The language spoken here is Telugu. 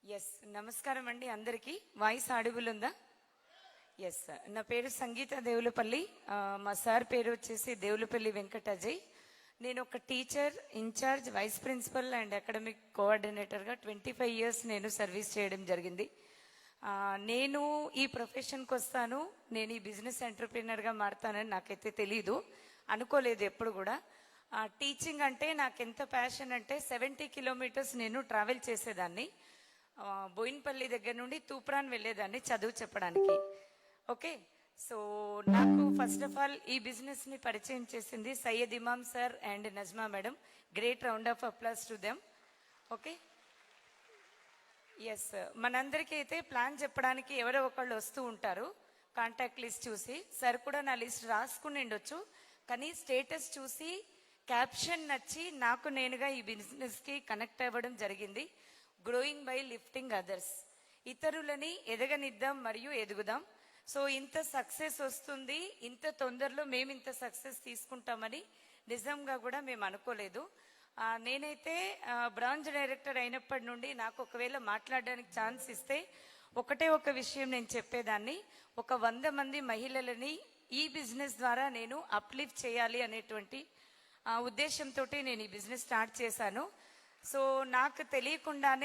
ఎస్, నమస్కారం అండి అందరికీ. వాయిస్ ఆడిబుల్ ఉందా? ఎస్, నా పేరు సంగీత దేవులపల్లి. మా సార్ పేరు వచ్చేసి దేవులపల్లి వెంకట అజయ్. నేను ఒక teacher, in charge, vice principal and academic కోఆర్డినేటర్గా 25 ఇయర్స్ నేను సర్వీస్ చేయడం జరిగింది. నేను ఈ ప్రొఫెషన్కి వస్తాను, నేను ఈ బిజినెస్ ఎంటర్ప్రీనర్గా మారుతానని నాకైతే తెలీదు, అనుకోలేదు ఎప్పుడు కూడా. టీచింగ్ అంటే నాకు ఎంత ప్యాషన్ అంటే 70 కిలోమీటర్స్ నేను ట్రావెల్ చేసేదాన్ని. బోయిన్పల్లి దగ్గర నుండి తూప్రాన్ వెళ్ళేదాన్ని చదువు చెప్పడానికి. ఓకే, సో నాకు ఫస్ట్ ఆఫ్ ఆల్ ఈ బిజినెస్ ని పరిచయం చేసింది Syed Imam sir and Najma madam. Great round of applause to them. Okay, yes, మనందరికీ అయితే ప్లాన్ చెప్పడానికి ఎవరో ఒకళ్ళు వస్తూ ఉంటారు. కాంటాక్ట్ లిస్ట్ చూసి సార్ కూడా నా లిస్ట్ రాసుకుని ఉండొచ్చు, కానీ స్టేటస్ చూసి క్యాప్షన్ నచ్చి నాకు నేనుగా ఈ బిజినెస్ కి కనెక్ట్ అవ్వడం జరిగింది. గ్రోయింగ్ బై లిఫ్టింగ్ అదర్స్, ఇతరులని ఎదగనిద్దాం మరియు ఎదుగుదాం. సో ఇంత సక్సెస్ వస్తుంది, ఇంత తొందరలో మేము ఇంత సక్సెస్ తీసుకుంటామని నిజంగా కూడా మేము అనుకోలేదు. నేనైతే బ్రాంచ్ డైరెక్టర్ అయినప్పటి నుండి నాకు ఒకవేళ మాట్లాడడానికి ఛాన్స్ ఇస్తే ఒకటే ఒక విషయం నేను చెప్పేదాన్ని, ఒక 100 మంది మహిళలని ఈ బిజినెస్ ద్వారా నేను అప్లిఫ్ట్ చేయాలి అనేటువంటి ఉద్దేశంతో నేను ఈ బిజినెస్ స్టార్ట్ చేశాను. సో నాకు తెలియకుండానే